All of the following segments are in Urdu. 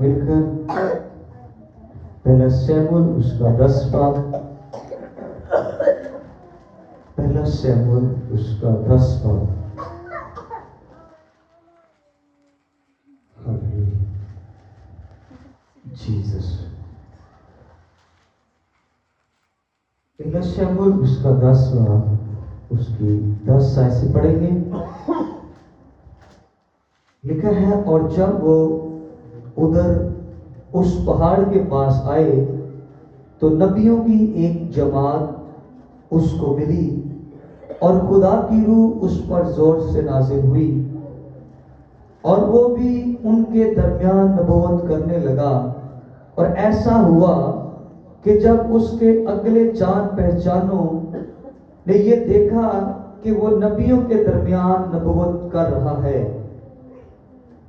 مل کر پہلا شمول اس کا 10 باب، پہلا شمول اس کا 10 باب۔ جیسس، پہلا شمول اس کا 10 باب اس کی 10 آیت سے پڑھیں گے۔ لکھا ہے، اور جب وہ ادھر اس پہاڑ کے پاس آئے تو نبیوں کی ایک جماعت اس کو ملی اور خدا کی روح اس پر زور سے نازل ہوئی، اور وہ بھی ان کے درمیان نبوت کرنے لگا۔ اور ایسا ہوا کہ جب اس کے اگلے جان پہچانوں نے یہ دیکھا کہ وہ نبیوں کے درمیان نبوت کر رہا ہے،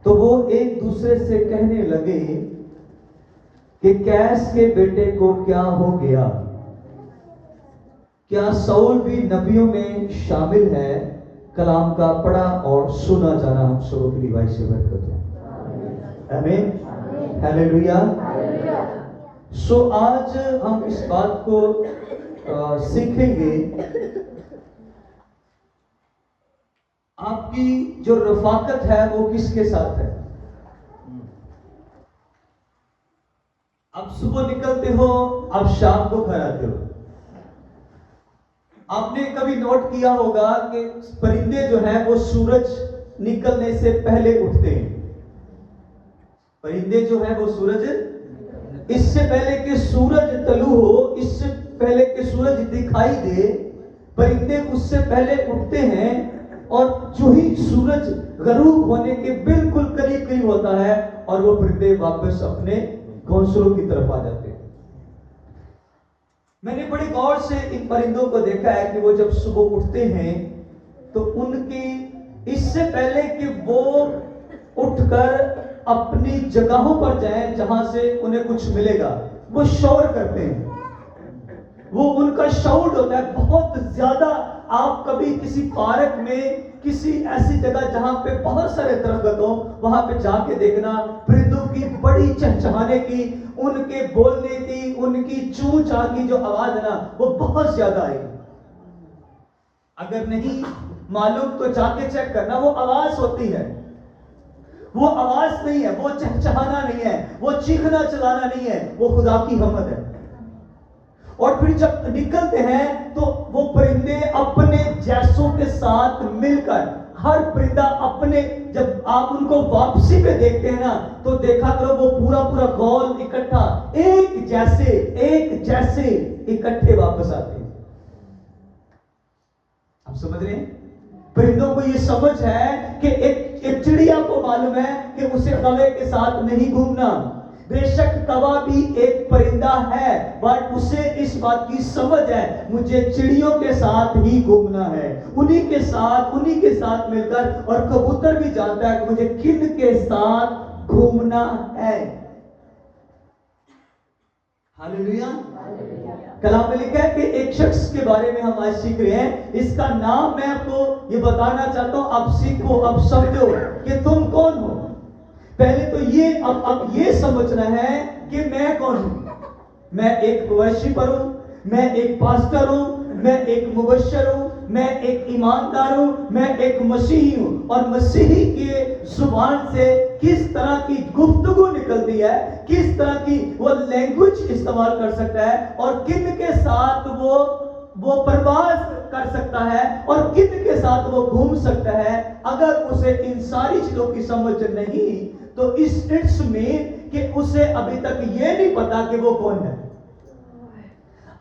تو وہ ایک دوسرے سے کہنے لگے کہ قیس کے بیٹے کو کیا ہو گیا؟ کیا سول بھی نبیوں میں شامل ہے؟ کلام کا پڑھا اور سنا جانا ہم سبوں کے لیے بھائی سے برکت ہو۔ آمین، ہیلیلویا۔ سو آج ہم اس بات کو سیکھیں گے، آپ کی جو رفاقت ہے وہ کس کے ساتھ ہے؟ اب صبح نکلتے ہو، اب شام کو گھر آتے ہو۔ آپ نے کبھی نوٹ کیا ہوگا کہ پرندے جو ہیں وہ سورج نکلنے سے پہلے اٹھتے ہیں۔ پرندے جو ہیں وہ سورج، اس سے پہلے کہ سورج طلوع ہو، اس سے پہلے کہ سورج دکھائی دے، پرندے اس سے پہلے اٹھتے ہیں، اور جو ہی سورج غروب ہونے کے بالکل قریب قریب ہوتا ہے اور وہ پرندے واپس اپنے گھونسلوں کی طرف آ جاتے ہیں۔ میں نے بڑے غور سے ان پرندوں کو دیکھا ہے کہ وہ جب صبح اٹھتے ہیں تو ان کی اس سے پہلے کہ وہ اٹھ کر اپنی جگہوں پر جائیں جہاں سے انہیں کچھ ملے گا، وہ شور کرتے ہیں۔ وہ ان کا شاؤٹ ہوتا ہے بہت زیادہ۔ آپ کبھی کسی پارک میں، کسی ایسی جگہ جہاں پہ بہت سارے درخت ہوں، وہاں پہ جا کے دیکھنا، پرندوں کی بڑی چہچہانے کی، ان کے بولنے کی، ان کی چوں چاں کی جو آواز ہے نا، وہ بہت زیادہ آئے گی۔ اگر نہیں معلوم تو جا کے چیک کرنا، وہ آواز ہوتی ہے، وہ آواز نہیں ہے، وہ چہچہانا نہیں ہے، وہ چیخنا چلانا نہیں ہے، وہ خدا کی حمد ہے۔ اور پھر جب نکلتے ہیں تو وہ پرندے اپنے جیسوں کے ساتھ مل کر، ہر پرندہ اپنے، جب آپ ان کو واپسی پہ دیکھتے ہیں نا تو دیکھا کرو وہ پورا گول اکٹھا ایک جیسے اکٹھے واپس آتے ہیں۔ آپ سمجھ رہے ہیں؟ پرندوں کو یہ سمجھ ہے کہ ایک چڑیا کو معلوم ہے کہ اسے کوے کے ساتھ نہیں گھومنا۔ بے شک کوا بھی ایک پرندہ ہے، بٹ اسے اس بات کی سمجھ ہے مجھے چڑیوں کے ساتھ ہی گھومنا ہے، انہی کے ساتھ مل کر۔ اور کبوتر بھی جانتا ہے کہ مجھے کن کے ساتھ گھومنا ہے۔ ہاللیلویا۔ کلام میں لکھا ہے کہ ایک شخص کے بارے میں ہم آج سیکھ رہے ہیں، اس کا نام میں آپ کو یہ بتانا چاہتا ہوں، اب سیکھو، اب سمجھو کہ تم کون ہو۔ پہلے تو یہ اب یہ سمجھنا ہے کہ میں کون ہوں۔ میں ایک ورشپر ہوں، میں ایک پاسٹر ہوں، میں ایک مبشر ہوں، میں ایک ایماندار ہوں، میں ایک مسیحی ہوں۔ اور مسیحی کے زبان سے کس طرح کی گفتگو نکلتی ہے، کس طرح کی وہ لینگویج استعمال کر سکتا ہے، اور کن کے ساتھ وہ پرواز کر سکتا ہے، اور کن کے ساتھ وہ گھوم سکتا ہے، اگر اسے ان ساری چیزوں کی سمجھ نہیں تو اس اٹس میں کہ اسے ابھی تک یہ نہیں پتا کہ وہ کون ہے۔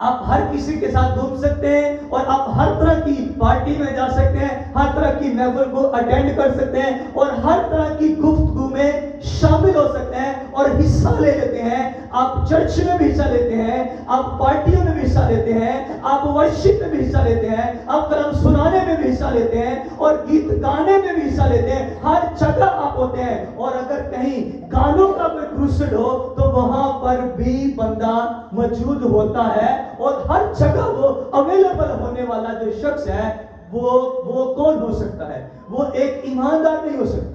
آپ ہر کسی کے ساتھ گھوم سکتے ہیں، اور آپ ہر طرح کی پارٹی میں جا سکتے ہیں، ہر طرح کی محفل کو اٹینڈ کر سکتے ہیں، اور ہر طرح کی گفتگو میں شامل ہو سکتے ہیں اور حصہ لے لیتے ہیں۔ آپ چرچ میں بھی حصہ لیتے ہیں، آپ پارٹیوں میں بھی حصہ لیتے ہیں، آپ ورشپ میں بھی حصہ لیتے ہیں، آپ کلام سنانے میں بھی حصہ لیتے ہیں، اور گیت گانے میں بھی حصہ لیتے ہیں۔ ہر جگہ آپ ہوتے ہیں، اور اگر کہیں گانوں کا کوئی کروسڈ ہو تو وہاں پر بھی بندہ موجود ہوتا ہے، اور ہر جگہ وہ اویلیبل ہونے والا جو شخص ہے وہ کون ہو سکتا ہے؟ وہ ایک ایماندار نہیں ہو سکتا،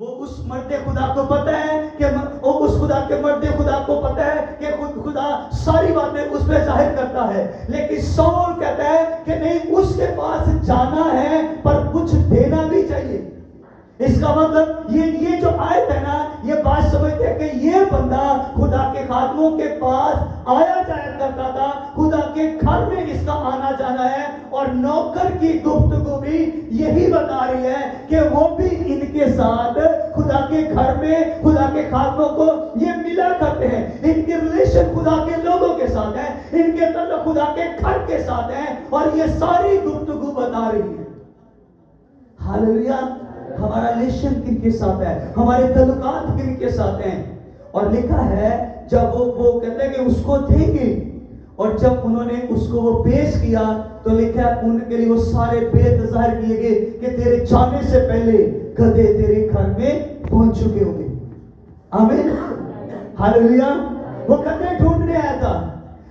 وہ اس مرد خدا کو پتہ ہے کہ اس خدا کے مرد خدا کو پتہ ہے کہ خدا ساری باتیں اس پہ ظاہر کرتا ہے، لیکن سول کہتا ہے کہ نہیں، اس کے پاس جانا ہے پر کچھ دینا بھی چاہیے۔ اس کا مطلب یہ جو آیت ہے نا، یہ بات سمجھتے ہیں کہ یہ بندہ خدا کے خادموں کے پاس آیا جایا کرتا تھا، خدا کے گھر میں اس کا آنا جانا ہے، اور نوکر کی گفتگو بھی یہی بتا رہی ہے کہ وہ بھی ان کے ساتھ خدا کے گھر میں خدا کے خادموں کو یہ ملا کرتے ہیں، ان کے ریلیشن خدا کے لوگوں کے ساتھ ہیں، ان کے تعلق خدا کے گھر کے ساتھ ہیں، اور یہ ساری گفتگو بتا رہی ہے۔ ہاللویا! ہمارا ریلیشن کن کے ساتھ ہے، ہمارے تعلقات کن کے ساتھ ہیں؟ اور لکھا ہے جب وہ کہتے ہیں کہ اس کو دیں گے، اور جب انہوں نے اس کو وہ پیش کیا تو لکھا ہے ان کے لیے وہ سارے بیت ظاہر کیے گئے کہ تیرے جانے سے پہلے گدھے تیرے گھر میں پہنچ چکے ہوں گے۔ آمین، ہاللویا! وہ گدھے ڈھونڈنے آیا تھا،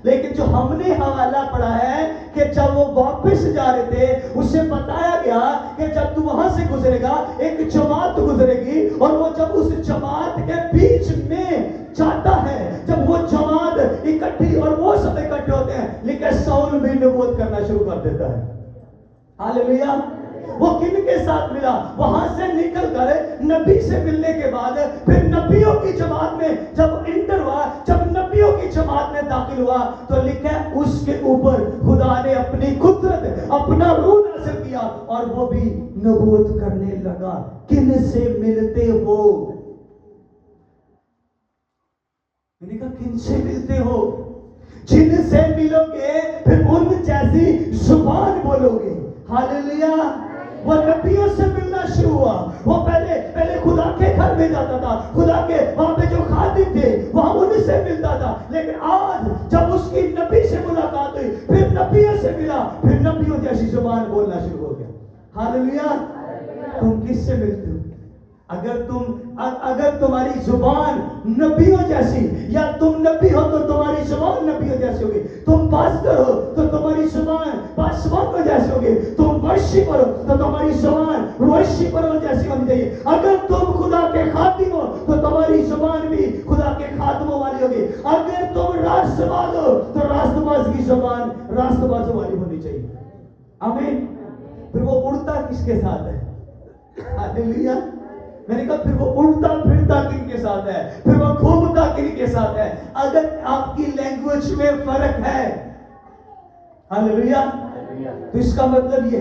لیکن جو ہم نے حوالہ پڑھا ہے کہ جب وہ واپس جا رہے تھے، اسے بتایا گیا کہ جب تو وہاں سے گزرے گا ایک جماعت گزرے گی، اور وہ جب اس جماعت کے بیچ میں جاتا ہے، جب وہ جماعت اکٹھی اور وہ سب اکٹھے ہوتے ہیں، لیکن ساؤل بھی نبوت کرنا شروع کر دیتا ہے۔ ہاللویا! وہ کن کے ساتھ ملا؟ وہاں سے نکل کر نبی سے ملنے کے بعد پھر نبیوں کی جماعت میں جب انٹر ہوا، جب نبیوں کی جماعت میں داخل ہوا تو لکھا ہے اس کے اوپر خدا نے اپنی قدرت، اپنا روح نازل کیا، اور وہ بھی نبوت کرنے لگا۔ کن سے ملتے ہو؟ میں نے کہا کن سے ملتے ہو؟ جن سے ملو گے پھر ان جیسی زبان بولو گے۔ ہاللویا! وہ نبیوں سے ملنا شروع ہوا، وہ پہلے خدا کے گھر میں جاتا تھا، خدا کے وہاں پہ جو خادم تھے وہاں ان سے ملتا تھا، لیکن آج جب اس کی نبی سے ملاقات ہوئی، پھر نبیوں سے ملا، پھر نبیوں جیسی زبان بولنا شروع ہو گیا۔ ہاللویا! تم کس سے ملتے ہو؟ اگر تمہاری زبان نبیوں جیسی، یا تم نبی ہو تو تمہاری زبان نبیوں جیسی ہوگی، تم پاسٹر ہو تو تمہاری زبان پاسٹروں جیسی ہوگی، تم ورشپر ہو تو تمہاری زبان ورشپروں جیسی ہونی چاہیے، اگر تم خدا کے خادم ہو تو تمہاری زبان بھی خدا کے خادموں والی ہوگی، اگر تم راست باز ہو تو راست باز کی زبان راست باز والی ہونی چاہیے۔ آمین۔ پھر وہ اڑتا کس کے ساتھ ہے؟ ہاللویا! میں نے کہا پھر وہ اڑتا پھرتا کن کے ساتھ ہے؟ پھر وہ گھومتا کن کے ساتھ ہے؟ اگر آپ کی لینگویج میں فرق ہے، ہاللویا، تو اس کا مطلب یہ ہے